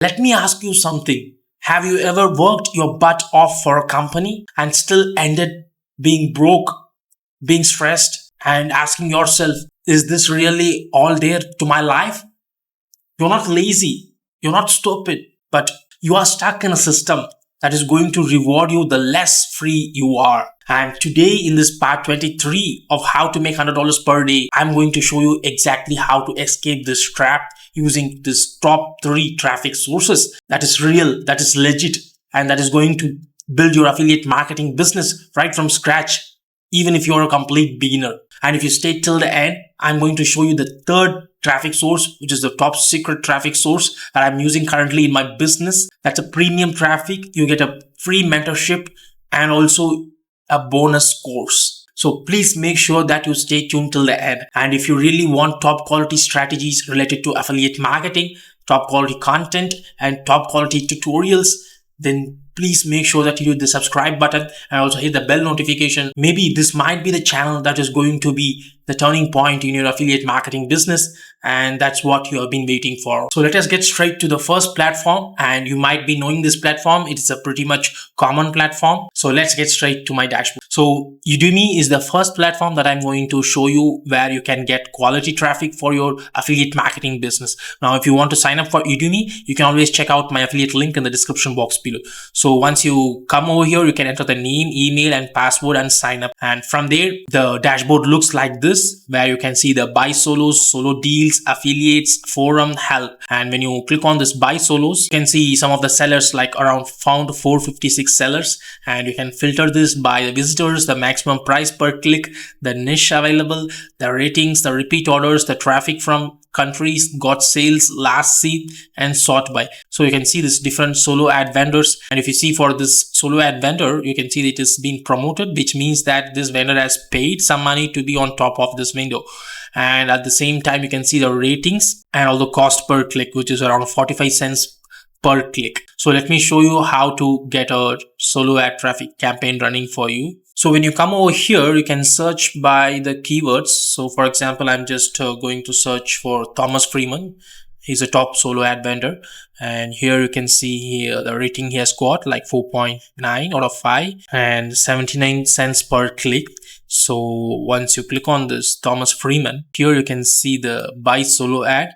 Let me ask you something. Have you ever worked your butt off for a company and still ended being broke, being stressed, and asking yourself, is this really all there to my life? You're not lazy, you're not stupid, but you are stuck in a system that is going to reward you the less free you are. And today in this part 23 of how to make $100 per day, I'm going to show you exactly how to escape this trap using this top 3 traffic sources that is real, that is legit, and that is going to build your affiliate marketing business right from scratch, even if you're a complete beginner. And if you stay till the end, I'm going to show you the third traffic source, which is the top secret traffic source that I'm using currently in my business. That's a premium traffic. You get a free mentorship and also a bonus course. So please make sure that you stay tuned till the end. And if you really want top quality strategies related to affiliate marketing, top quality content, and top quality tutorials, then please make sure that you hit the subscribe button and also hit the bell notification. Maybe this might be the channel that is going to be the turning point in your affiliate marketing business, and that's what you have been waiting for. So let us get straight to the first platform, and you might be knowing this platform. It's a pretty much common platform. So let's get straight to my dashboard. So Udimi is the first platform that I'm going to show you where you can get quality traffic for your affiliate marketing business. Now, if you want to sign up for Udimi, you can always check out my affiliate link in the description box below. So once you come over here, you can enter the name, email, and password and sign up. And from there, the dashboard looks like this, where you can see the buy solos, solo deals, affiliates, forum, help. And when you click on this buy solos, you can see some of the sellers, like around found 456 sellers, and you can filter this by the visitors, the maximum price per click, the niche available, the ratings, the repeat orders, the traffic from countries, got sales, last seen, and sort by. So you can see this different solo ad vendors, and if you see for this solo ad vendor, you can see that it is being promoted, which means that this vendor has paid some money to be on top of this window. And at the same time, you can see the ratings and all the cost per click, which is around 45 cents per click. So let me show you how to get a solo ad traffic campaign running for you. So when you come over here, you can search by the keywords. So for example, I'm just going to search for Thomas Freeman. He's a top solo ad vendor. And here you can see here the rating he has got like 4.9 out of 5 and 79 cents per click. So once you click on this Thomas Freeman, here you can see the buy solo ad.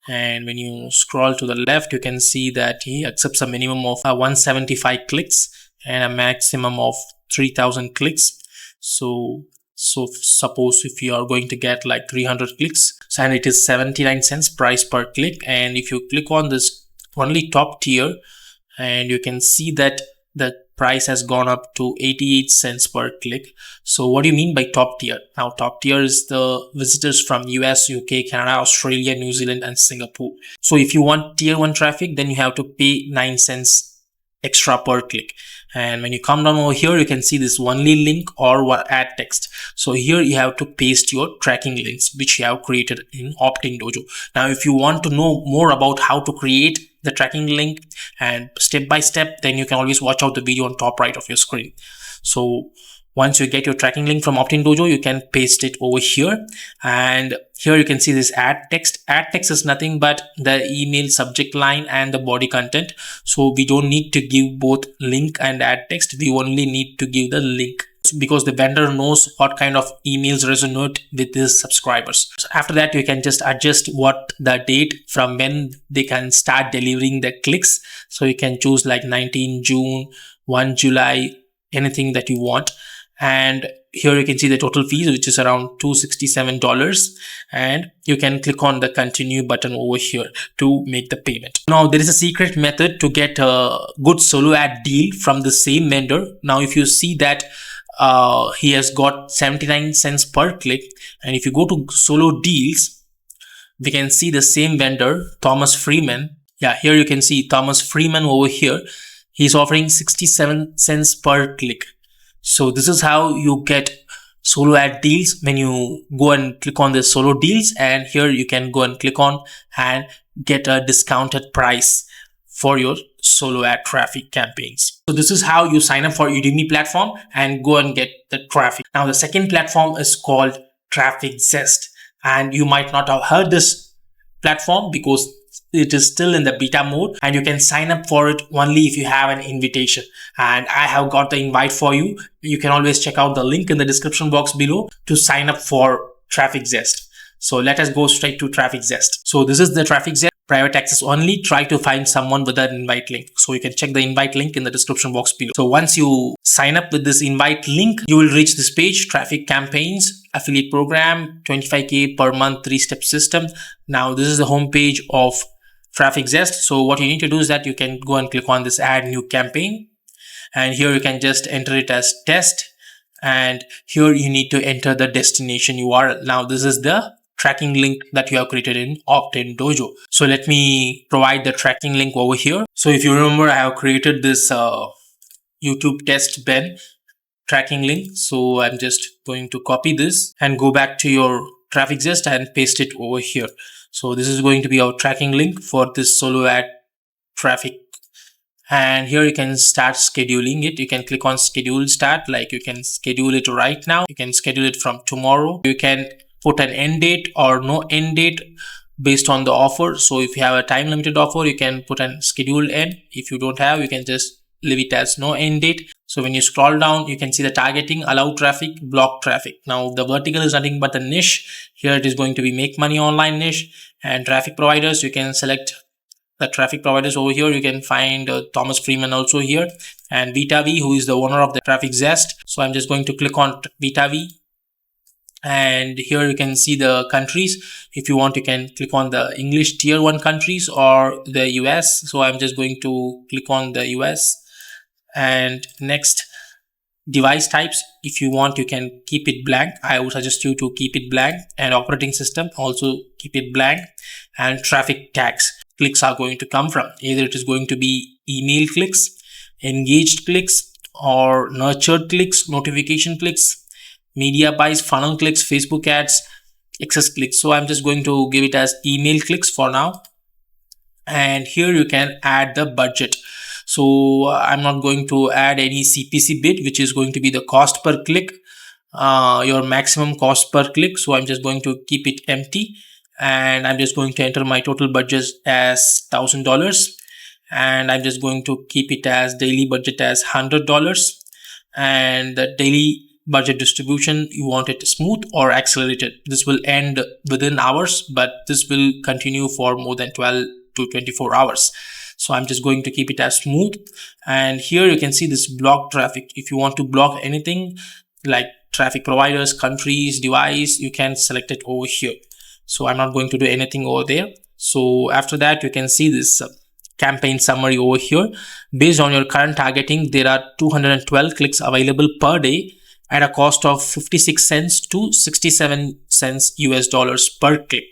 And when you scroll to the left, you can see that he accepts a minimum of 175 clicks and a maximum of 3000 clicks. So suppose if you are going to get like 300 clicks, and it is 79 cents price per click. And if you click on this only top tier, and you can see that the price has gone up to 88 cents per click. So what do you mean by top tier? Now top tier is the visitors from US, UK, Canada, Australia, New Zealand, and Singapore. So if you want tier 1 traffic, then you have to pay 9 cents extra per click. And when you come down over here, you can see this only link or ad text. So here you have to paste your tracking links, which you have created in Opt-in Dojo. Now, if you want to know more about how to create the tracking link and step by step, then you can always watch out the video on top right of your screen. So once you get your tracking link from Opt-in Dojo, you can paste it over here. And here you can see this ad text. Ad text is nothing but the email subject line and the body content. So we don't need to give both link and ad text. We only need to give the link, because the vendor knows what kind of emails resonate with his subscribers. So after that, you can just adjust what the date from when they can start delivering the clicks. So you can choose like 19 June, 1 July, anything that you want. And here you can see the total fees, which is around $267, and you can click on the continue button over here to make the payment. Now there is a secret method to get a good solo ad deal from the same vendor. Now if you see that he has got 79 cents per click, and if you go to solo deals, we can see the same vendor, Thomas Freeman. Yeah, here you can see Thomas Freeman over here. He's offering 67 cents per click. So this is how you get solo ad deals when you go and click on the solo deals, and here you can go and click on and get a discounted price for your solo ad traffic campaigns. So this is how you sign up for Udimi platform and go and get the traffic. Now the second platform is called Trafficzest, and you might not have heard this platform because it is still in the beta mode, and you can sign up for it only if you have an invitation. And I have got the invite for you. You can always check out the link in the description box below to sign up for Trafficzest. So let us go straight to Trafficzest. So this is the Trafficzest private access only. Try to find someone with an invite link. So you can check the invite link in the description box below. So once you sign up with this invite link, you will reach this page: traffic campaigns, affiliate program, 25K per month, 3-step system. Now this is the home page of Trafficzest. So what you need to do is that you can go and click on this add new campaign, and here you can just enter it as test, and here you need to enter the destination URL. Now this is the tracking link that you have created in Opt-in Dojo. So let me provide the tracking link over here. So if you remember, I have created this YouTube test Ben tracking link. So I'm just going to copy this and go back to your Trafficzest and paste it over here. So this is going to be our tracking link for this solo ad traffic. And here you can start scheduling it. You can click on schedule start, like you can schedule it right now. You can schedule it from tomorrow. You can put an end date or no end date based on the offer. So if you have a time limited offer, you can put an scheduled end. If you don't have, you can just leave it as no end date. So when you scroll down, you can see the targeting, allow traffic, block traffic. Now the vertical is nothing but the niche. Here it is going to be make money online niche, and traffic providers. You can select the traffic providers over here. You can find Thomas Freeman also here, and VitaV, who is the owner of the Trafficzest. So I'm just going to click on VitaV. And here you can see the countries. If you want, you can click on the English tier 1 countries or the US. So I'm just going to click on the US. And next, device types. If you want, you can keep it blank. I would suggest you to keep it blank. And operating system, also keep it blank. And traffic tags. Clicks are going to come from. Either it is going to be email clicks, engaged clicks, or nurtured clicks, notification clicks, media buys, funnel clicks, Facebook ads, excess clicks. So I'm just going to give it as email clicks for now. And here you can add the budget. So I'm not going to add any CPC bid, which is going to be the cost per click, your maximum cost per click. So I'm just going to keep it empty, and I'm just going to enter my total budget as $1,000, and I'm just going to keep it as daily budget as $100, and the daily budget distribution, you want it smooth or accelerated. This will end within hours, but this will continue for more than 12 to 24 hours. So I'm just going to keep it as smooth. And here you can see this block traffic. If you want to block anything like traffic providers, countries, device, you can select it over here. So I'm not going to do anything over there. So after that, you can see this campaign summary over here. Based on your current targeting, there are 212 clicks available per day at a cost of 56 cents to 67 cents US dollars per click.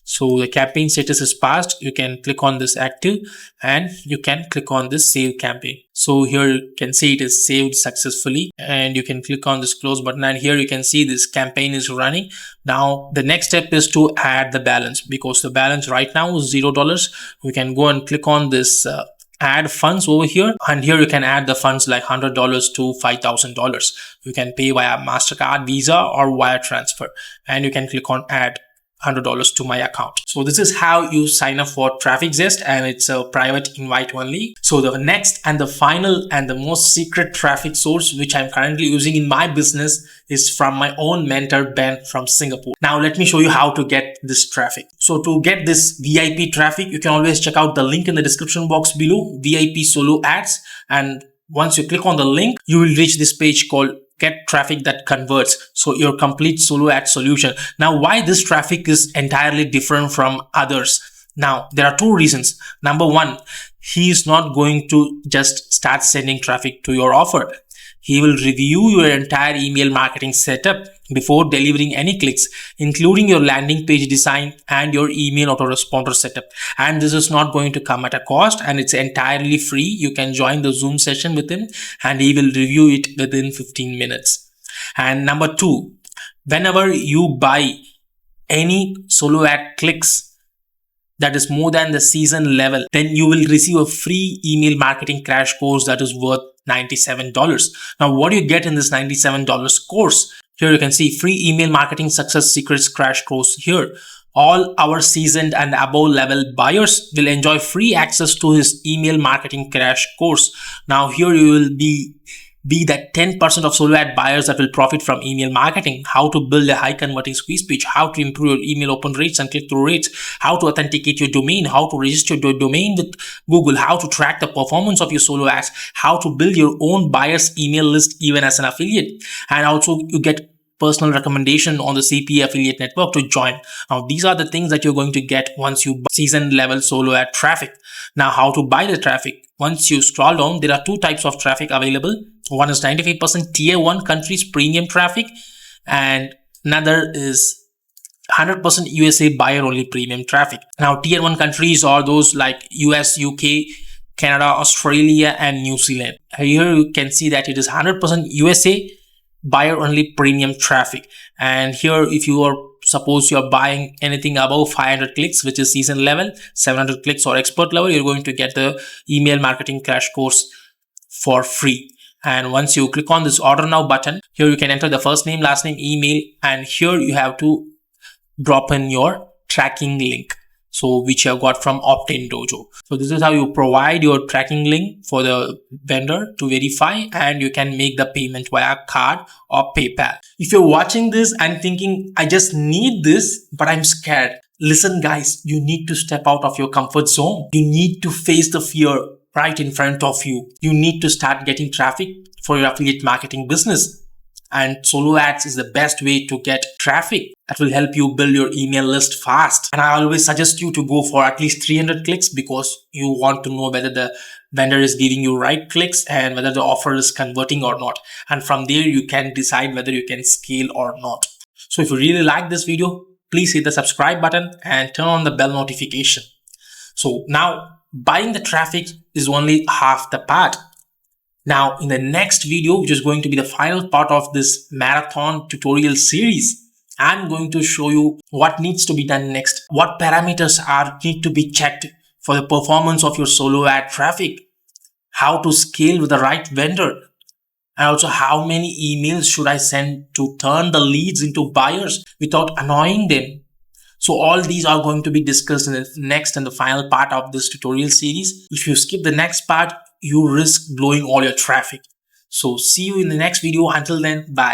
So the campaign status is passed. You can click on this active, and you can click on this save campaign. So here you can see it is saved successfully, and you can click on this close button, and here you can see this campaign is running. Now the next step is to add the balance, because the balance right now is $0. We can go and click on this add funds over here, and here you can add the funds like $100 to $5,000. You can pay via MasterCard, Visa, or wire transfer, and you can click on add $100 to my account. So this is how you sign up for Trafficzest, and it's a private invite only. So the next and the final and the most secret traffic source which I'm currently using in my business is from my own mentor Ben from Singapore. Now let me show you how to get this traffic. So to get this VIP traffic, you can always check out the link in the description box below, VIP solo ads, and once you click on the link, you will reach this page called Get Traffic That Converts. So your complete solo ad solution. Now why this traffic is entirely different from others? Now there are two reasons. Number one, he is not going to just start sending traffic to your offer. He will review your entire email marketing setup before delivering any clicks, including your landing page design and your email autoresponder setup. And this is not going to come at a cost, and it's entirely free. You can join the Zoom session with him, and he will review it within 15 minutes. And number two, whenever you buy any solo ad clicks that is more than the season level, then you will receive a free email marketing crash course that is worth $97. Now what do you get in this $97 course? Here you can see free email marketing success secrets crash course here. All our seasoned and above level buyers will enjoy free access to his email marketing crash course. Now here you will be that 10% of solo ad buyers that will profit from email marketing, how to build a high converting squeeze page, how to improve your email open rates and click-through rates, how to authenticate your domain, how to register your domain with Google, how to track the performance of your solo ads, how to build your own buyers email list even as an affiliate, and also you get personal recommendation on the CPA affiliate network to join. Now these are the things that you're going to get once you buy season level solo ad traffic. Now how to buy the traffic? Once you scroll down, there are two types of traffic available. One is 95% tier 1 countries premium traffic, and another is 100% USA buyer only premium traffic. Now tier 1 countries are those like US, UK, Canada, Australia and New Zealand. Here you can see that it is 100% USA buyer only premium traffic. And here if you are suppose you're buying anything above 500 clicks, which is season level, 700 clicks or expert level, you're going to get the email marketing crash course for free. And once you click on this order now button, here you can enter the first name, last name, email, and here you have to drop in your tracking link, so which you have got from Opt-in Dojo. So this is how you provide your tracking link for the vendor to verify, and you can make the payment via card or PayPal. If you're watching this and thinking, I just need this, but I'm scared. Listen guys, you need to step out of your comfort zone. You need to face the fear right in front of you. You need to start getting traffic for your affiliate marketing business. And solo ads is the best way to get traffic that will help you build your email list fast. And I always suggest you to go for at least 300 clicks because you want to know whether the vendor is giving you right clicks and whether the offer is converting or not. And from there, you can decide whether you can scale or not. So if you really like this video, please hit the subscribe button and turn on the bell notification. So now buying the traffic is only half the part. Now in the next video, which is going to be the final part of this marathon tutorial series, I'm going to show you what needs to be done next, what parameters need to be checked for the performance of your solo ad traffic, how to scale with the right vendor, and also how many emails should I send to turn the leads into buyers without annoying them. So all these are going to be discussed in the next and the final part of this tutorial series. If you skip the next part, you risk blowing all your traffic. So see you in the next video. Until then, bye.